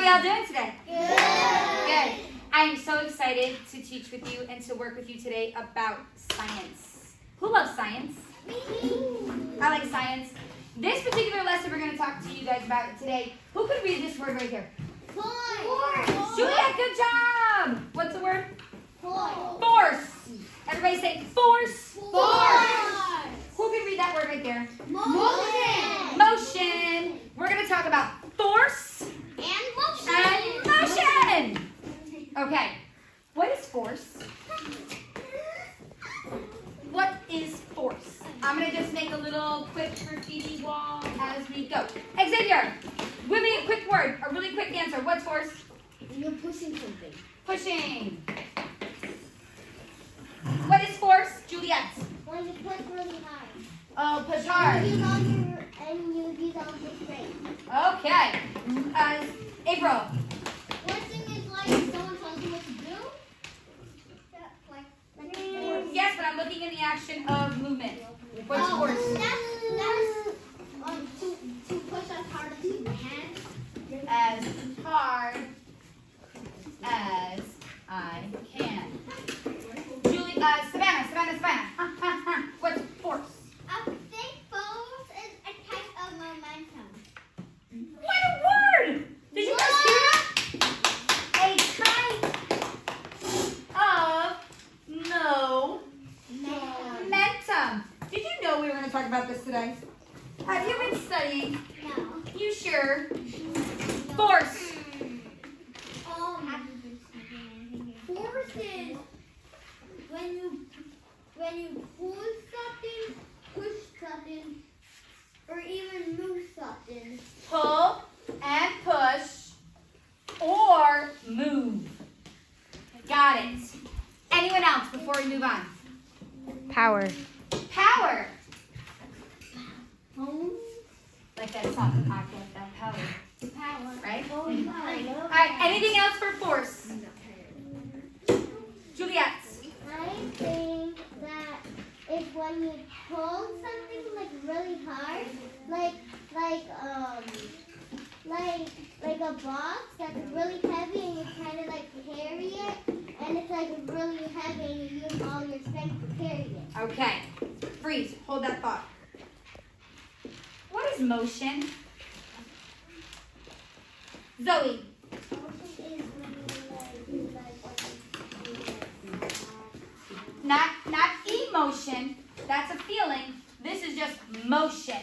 y'all doing today? Good. I am so excited to teach with you and to work with you today about science. Who loves science? Me. I like science. This particular lesson we're going to talk to you guys about today. Who could read this word right here? Force. Juliet, good job. What's the word? Force. Force. Everybody say force. Force. Who can read that word right there? Motion. Motion. We're going to talk about force And motion. and motion. Okay. What is force? What is force? I'm going to just make a little quick graffiti wall as we go. Xavier, give me a quick word, a really quick answer. What's force? You're pushing something. Pushing. What is force? Juliet. When you push really hard. Oh, push hard. You use all your strength. Okay. April. Forcing is like someone tells you what to do. Like force. Yes, but I'm looking in the action of movement. What's force? That's to push as hard as you can. As hard as I can. Savannah. What's force? I think force is a type of momentum. What a word! Did you guys hear that? A type of momentum. Did you know we were going to talk about this today? Have you been studying? No. You sure? Force. Force is when you pull something, push something, or even move something. Pull and push or move. Got it. Anyone else before we move on? Power. Power. Like that song, I get that power. Power. Right? Oh, All right, anything else for force? Juliet. I think that if when you pull something like really hard, like a box that's really heavy and you kind of like carry it, and it's like really heavy and you use all your strength to carry it. Okay. Freeze. Hold that thought. What is motion? Zoe. Not emotion. That's a feeling. This is just motion.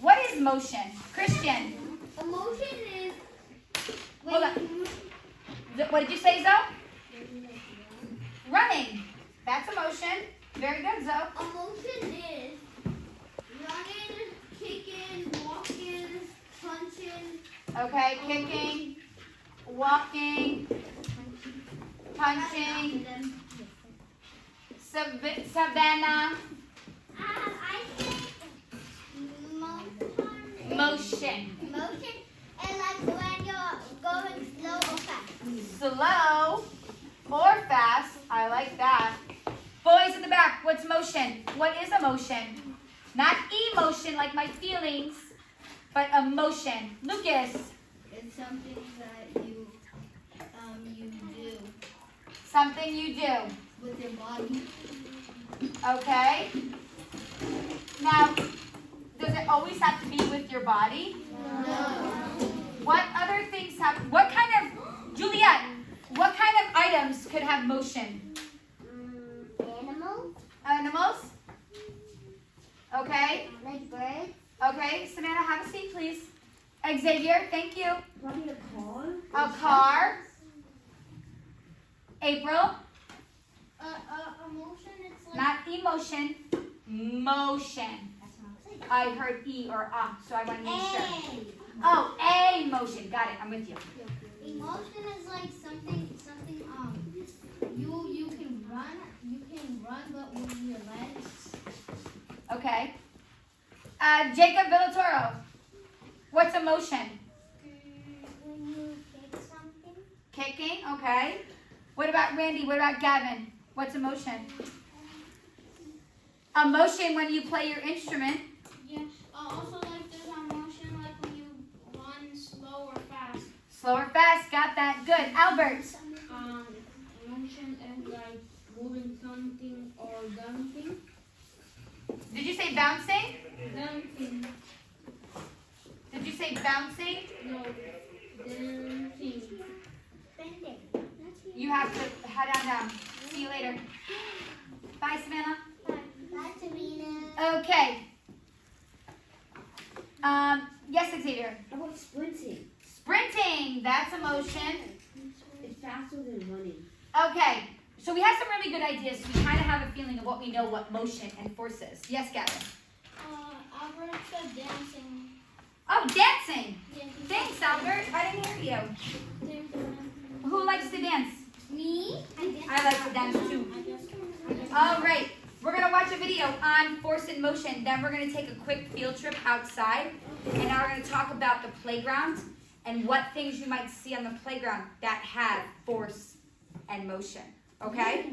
What is motion? Christian. Emotion is Hold on. What did you say, Zoe? Running. That's emotion. Very good, Zoe. Emotion is running, kicking, walking, punching. Okay, kicking, walking, punching. Savannah. I think Motion. Motion and like when you're going slow or fast. Slow or fast. I like that. Boys in the back, what's motion? What is emotion? Not emotion like my feelings, but emotion. Lucas. It's something that you do Something you do. with your body. Okay. Now, does it always have to be with your body? What other things have, what kind of, Juliet, what kind of items could have motion? Animals, Animals? Okay. like birds. Okay, Savannah, have a seat, please. Xavier, thank you. Probably a car. A car. April, Emotion, it's like not emotion, motion. I heard E or ah, so I want to make sure. Oh, a motion. Got it. I'm with you. emotion is like something You can run but with your legs. Okay. Jacob Villatoro, what's emotion? when you kick something. Kicking. Okay. What about Randy? What about Gavin? What's emotion? Emotion when you play your instrument. Yeah. Also, like there's emotion like when you run slow or fast. Slow Good. Albert. Motion is like moving something or dancing. Did you say bouncing? Dancing. Did you say bouncing? No. Dancing. Bending. You have to head on down. See you later. Bye, Savannah. Bye, Serena. Okay. Yes, Xavier. How about sprinting? Sprinting. That's a motion. It's faster than running. Okay. So we have some really good ideas. So we kind of have a feeling of what we know what motion and force is. Yes, Gavin. Albert said dancing. Oh, dancing. Yeah, Thanks, Albert. I didn't hear you. Who likes to dance? Me? I like to dance too. All right. We're going to watch a video on force and motion. Then we're going to take a quick field trip outside. And now we're going to talk about the playground and what things you might see on the playground that have force and motion. Okay?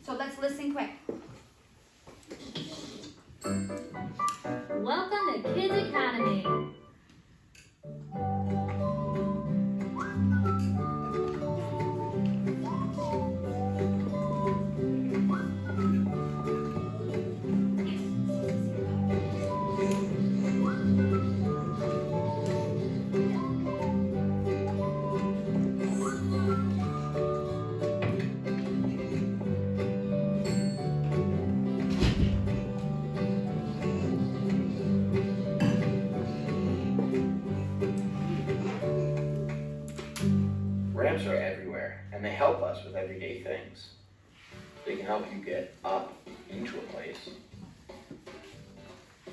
So let's listen quick. Welcome to Kids Academy. Ramps are everywhere, and they help us with everyday things. They can help you get up into a place.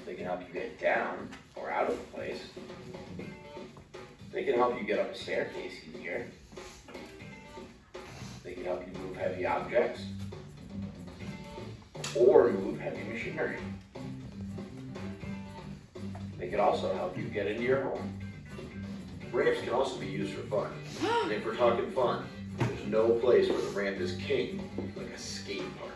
They can help you get down or out of a place. They can help you get up a staircase easier. They can help you move heavy objects or move heavy machinery. They can also help you get into your home. Ramps can also be used for fun. And if we're talking fun, there's no place where the ramp is king like a skate park.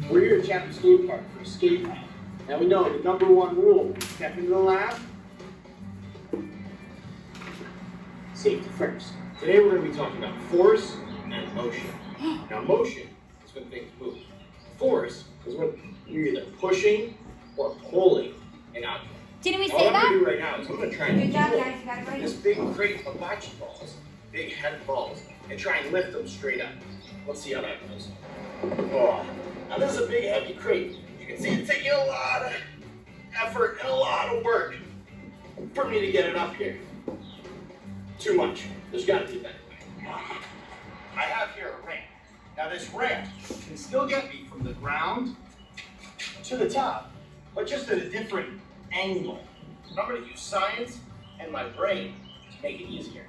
We're here at Chapman Skate Park for a skate night. Now we know the number one rule, step into the lab, safety first. Today we're going to be talking about force and motion. Now motion is when things move. Force is when you're either pushing or pulling an object. Didn't we All say I'm going that? to do right now is I'm going to try and Good job, pull guys. You got it right. this big crate of bocce balls, big heavy balls, and try and lift them straight up. Let's see how that goes. Oh. Now this is a big heavy crate. You can see it's taking a lot of effort and a lot of work for me to get it up here. Too much. There's got to be a better way. I have here a ramp. Now this ramp can still get me from the ground to the top, but just at a different angle. And I'm going to use science and my brain to make it easier.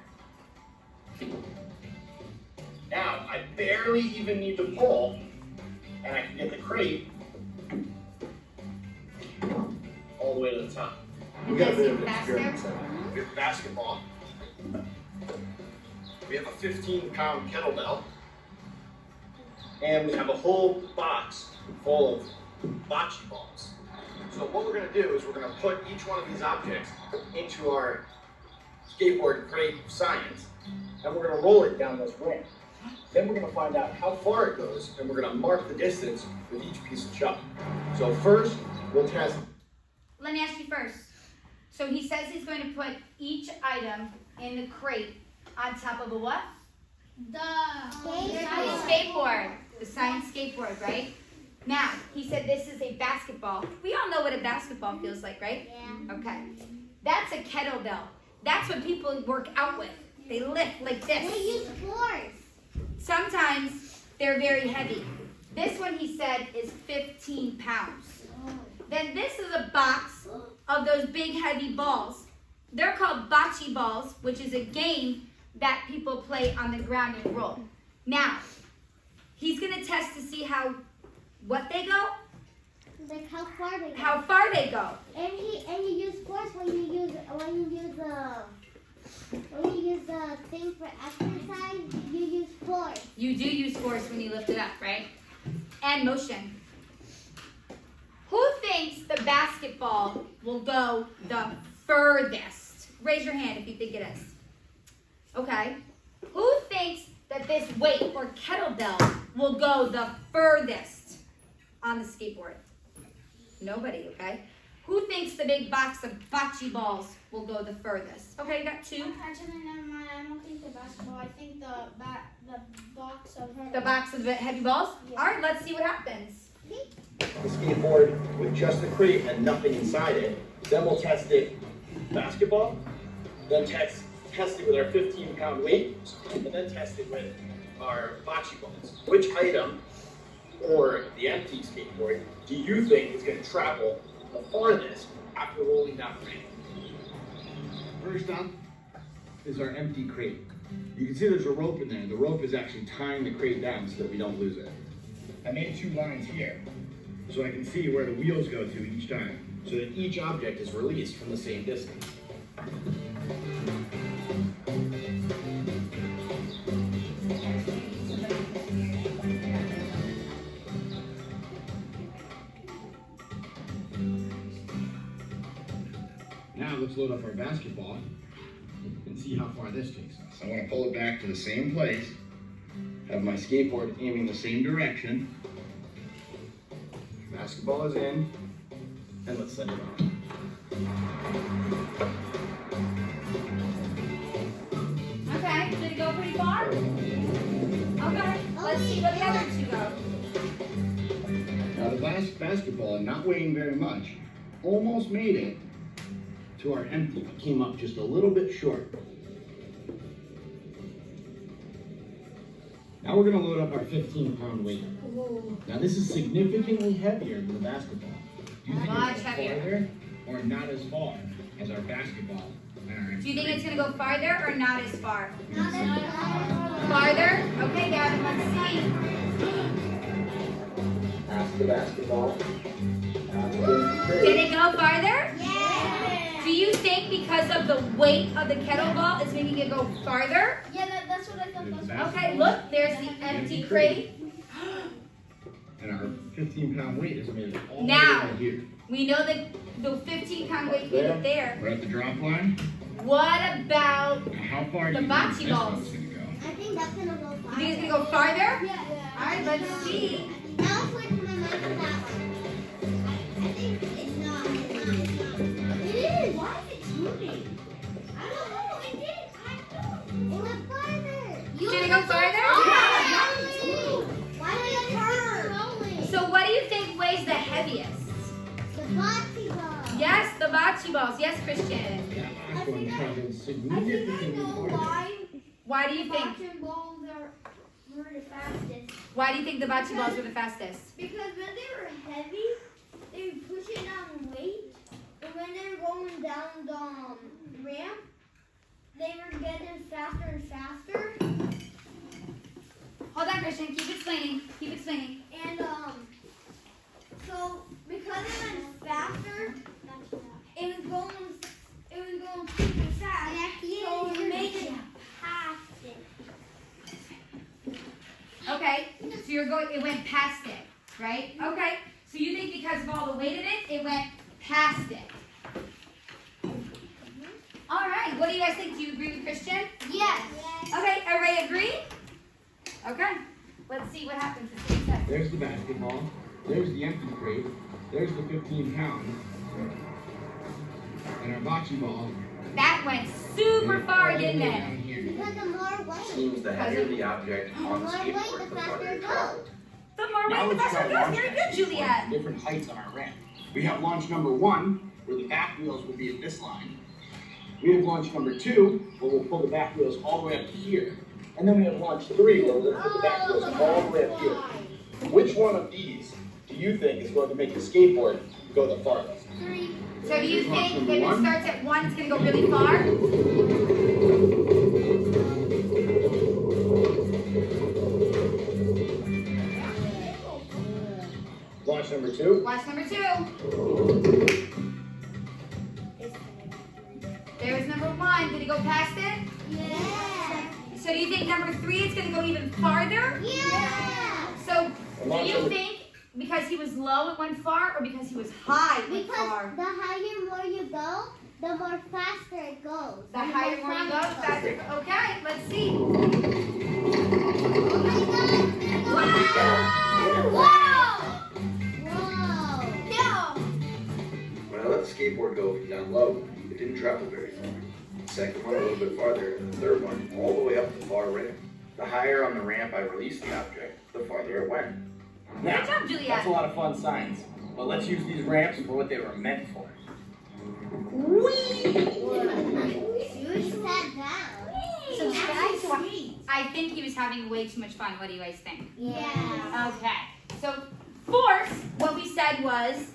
Now, I barely even need to pull, and I can get the crate all the way to the top. We got a bit of an experiment set up. We have a basketball. We have a 15-pound kettlebell. And we have a whole box full of bocce balls. So what we're going to do is we're going to put each one of these objects into our skateboard crate of science, and we're going to roll it down this ramp. Then we're going to find out how far it goes, and we're going to mark the distance with each piece of chalk. So first, we'll test. Let me ask you first. So he says he's going to put each item in the crate on top of a what? The Skateboard. The science skateboard, right? Now, he said this is a basketball. We all know what a basketball feels like, right? Yeah. Okay. That's a kettlebell. That's what people work out with. They lift like this. They use force. Sometimes they're very heavy. This one, he said, is 15 pounds. Then this is a box of those big heavy balls. They're called bocce balls, which is a game that people play on the ground and roll. Now, he's going to test to see how what they go? Like how far they go. How far they go. And you use force when you use the thing for exercise. You use force. You do use force when you lift it up, right? And motion. Who thinks the basketball will go the furthest? Raise your hand if you think it is. Okay. Who thinks that this weight or kettlebell will go the furthest on the skateboard? Nobody, okay? Who thinks the big box of bocce balls will go the furthest? Okay, you got two. Actually, never mind. I don't think the basketball. I think the box of The box of the heavy balls? Yeah. All right, let's see what happens. The skateboard with just the crate and nothing inside it. Then we'll test it basketball. Then test it with our 15-pound weight. And then test it with our bocce balls. Which item or the empty skateboard do you think is going to travel the farthest after rolling down the ramp? First up is our empty crate. You can see there's a rope in there. The rope is actually tying the crate down so that we don't lose it. I made 2 lines here so I can see where the wheels go to each time. So that each object is released from the same distance. Now let's load up our basketball and see how far this takes us. I want to pull it back to the same place, have my skateboard aiming the same direction. Basketball is in, And let's send it on. Okay, did it go pretty far? Okay, let's see where the other two go. Now the basketball, not weighing very much, almost made it to our empty. It came up just a little bit short. Now we're gonna load up our 15-pound weight. Now this is significantly heavier than the basketball. Do you think Much it's heavier. farther or not as far as our basketball and our Do you think it's gonna go farther or not as far? Not as far. Farther? Okay, Gavin, let's see. Pass the basketball. Pass the Did crate. it go farther? Yeah. Do you think because of the weight of the kettlebell it's making it go farther? Yeah, that's what I thought. That's what Okay, look, there's the empty crate. And our 15-pound weight is made it all Now. the way right here. We know that the 15-pound weight made it there. We're at the drop line. What about, Now how far The do you bocce think this balls. one's gonna go? I think that's gonna go you far. think it's gonna go farther? Yeah. Alright, let's see. Now switch my mind to that one. I think it's not. It is. Why is it moving? I don't know. It did. It went farther. Did it go farther? Why did it turn? So what do you think weighs the heaviest? The bocce ball. Yes, the bocce balls. Yes, Christian. That last one traveled significantly farther. Why do you think? Bocce balls were the fastest. Why do you think the bocce balls were the fastest? Because when they were heavy, they were pushing down weight. And when they were going down the ramp, they were getting faster and faster. Hold on, Christian. Keep explaining. Keep explaining. And so because it went faster, it was going super fast. So it made it past it. Okay. So you're going. It went past it, right? Okay. So you think because of all the weight in it, it went past it. All right. What do you guys think? Do you agree with Christian? Yes. Okay. Everybody agree? Okay. Let's see what happens. Let's see what it says. There's the basketball. There's the empty crate. There's the 15 pounds. And our bocce ball. That went super far, didn't it? Down here. Because the more weight. Seems the heavier the object The on more the weight, skateboard, the the farther faster it it travels. goes. The more Now weight, the let's faster try it goes. launch Very good, pads. Juliet. Different heights on our ramp. We have launch number 1, where the back wheels will be at this line. We have launch number 2, where we'll pull the back wheels all the way up to here. And then we have launch 3, where we're going to put the back wheels all the way up here. Which one of these do you think is going to make the skateboard go the farthest? So do you think if it starts at 1, it's going to go really far? So do you think number 3 is going to go even farther? Yeah. So do Launch you over. think because he was low it went far or because he was high it went Because far? the higher more you go, the more faster it goes. The higher more you go, faster. Okay, let's see. Oh my God. Wow! Whoa. No! When I let the skateboard go from down low, it didn't travel very far. The second one a little bit farther, and the third one all the way up the far ramp. The higher on the ramp I released the object, the farther it went. Now, Good job, Juliet. that's a lot of fun science. But let's use these ramps for what they were meant for. You sat down. Subscribe to I think he was having way too much fun. What do you guys think? Yeah. Okay. So force, what we said was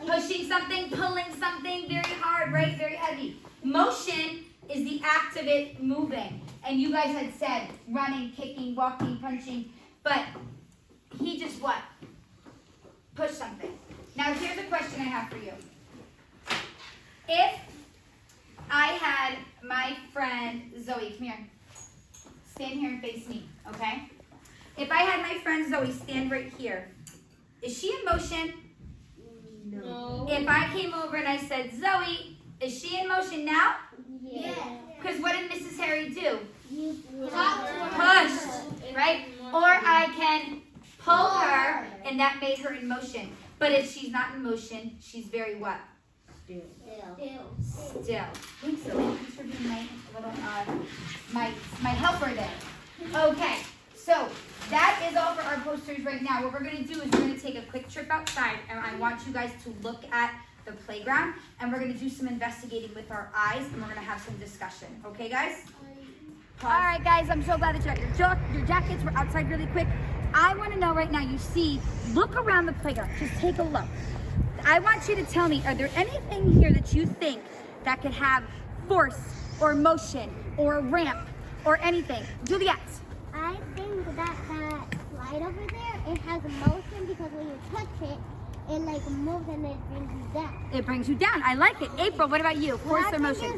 pushing something, pulling something very hard, right? Very heavy. Motion is the act of it moving. And you guys had said running, kicking, walking, punching. But he just what? Push something. Now here's a question I have for you. If I had my friend Zoe, come here. Stand here and face me, okay? If I had my friend Zoe stand right here, is she in motion? No. If I came over and I said, Zoe, is she in motion now? Yeah. Because what did Mrs. Harry do? You Pushed, right? Or I can pull her, and that made her in motion. But if she's not in motion, she's very what? Still. Still. Thanks, Zoe. Thanks for being my little, my helper there. Okay, so that is all for our posters right now. What we're going to do is we're going to take a quick trip outside, and I want you guys to look at the playground, and we're going to do some investigating with our eyes, and we're going to have some discussion. Okay, guys? All right, guys, I'm so glad that you got your jackets. We're outside really quick. I want to know right now, look around the playground. Just take a look. I want you to tell me, are there anything here that you think that could have force or motion or ramp or anything? Juliet. I think that slide over there, it has motion because when you touch it, it like moves and it brings you down. It brings you down. I like it. April, what about you? Force or motion?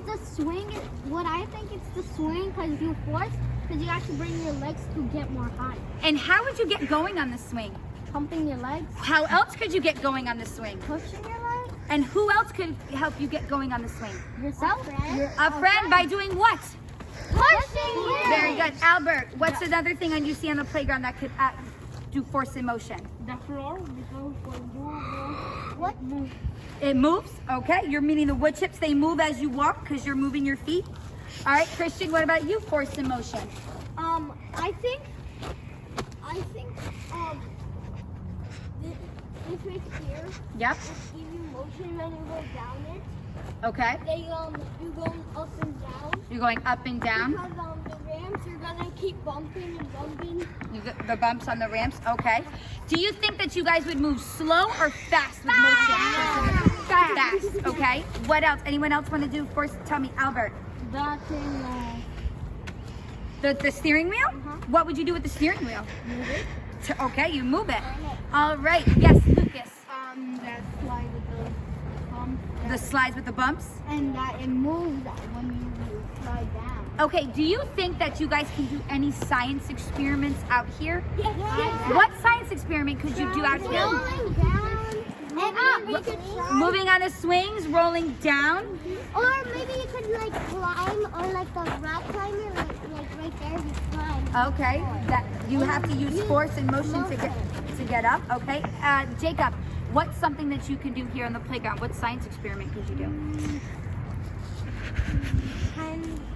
What I think it's the swing because you force, because you have to bring your legs to get more high. And how would you get going on the swing? Pumping your legs, How else could you get going on the swing? pushing your legs, And who else could help you get going on the swing? yourself, A friend by doing what? pushing you. Very good. Albert, what's another thing you see on the playground that could do force and motion? The floor, because when you what? It moves, okay? You're meaning the wood chips, they move as you walk because you're moving your feet. All right, Christian, what about you? Force and motion. I think, this right here, Yep, give you motion when you go down it. okay. You go up and down. You're going up and down. Because the ramps, you're gonna keep bumping and bumping. You got the bumps on the ramps, okay. Do you think that you guys would move slow or fast with motion? Fast, okay. What else? Anyone else want to do force? Tell me, Albert. That thing, The steering wheel? What would you do with the steering wheel? move it. Okay, you move it. All right, yes, Lucas. That slide with the bump. The slides with the bumps? And that it moves when you slide down. Okay, do you think that you guys can do any science experiments out here? Yes. What science experiment could you do out here? Rolling down. And maybe you could try. Moving on the swings, rolling down. Or maybe you could like climb or like the rock climber, like right there you climb. Okay, that you have to use force and motion to get up. Okay, Jacob, what's something that you can do here on the playground? What science experiment could you do?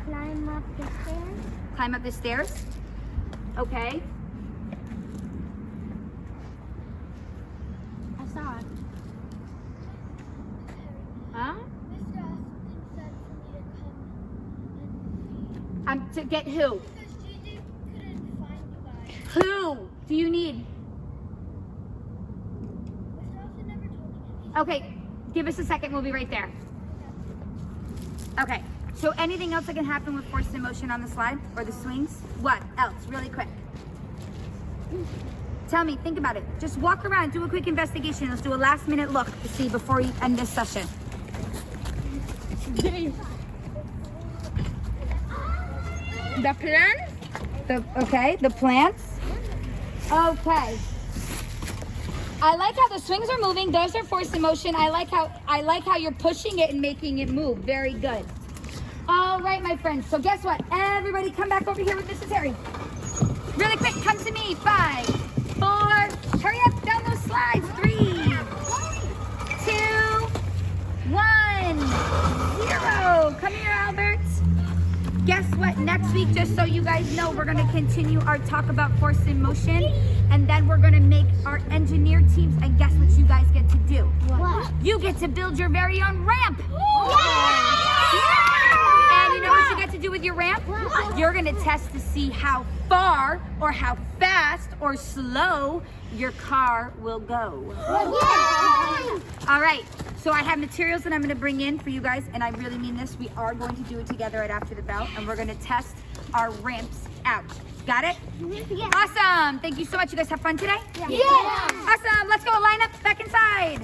Climb up the stairs. Climb up the stairs. Okay. I saw it. Huh? Mr. Austin said for me to come and see. To get who? Because Gigi couldn't find you guys. Who do you need? Mr. Austin never told me. Okay, give us a second. We'll be right there. Okay. So anything else that can happen with force and motion on the slide or the swings? What else? Really quick. Tell me, think about it. Just walk around, do a quick investigation. Let's do a last minute look to see before you end this session. The plan The plants. Okay. I like how the swings are moving. Those are forced in motion. I like how you're pushing it and making it move. Very good. All right, my friends. So guess what? Everybody come back over here with Mrs. Harry. Really quick, come to me. 5, 4, hurry up down those slides. 3, 2, 1, 0. Come here, Albert. Guess what? Next week, just so you guys know, we're going to continue our talk about force in motion, and then we're going to make our engineer teams, and guess what you guys get to do? What? You get to build your very own ramp. Yeah! And you know what you get to do with your ramp? What? You're going to test to see how far or how fast or slow your car will go. Yeah! All right, so I have materials that I'm gonna bring in for you guys, and I really mean this. We are going to do it together right after the bell, and we're gonna test our ramps out. Got it? Yeah. Awesome. Thank you so much. You guys have fun today? Yeah. Awesome. Let's go. Line up back inside.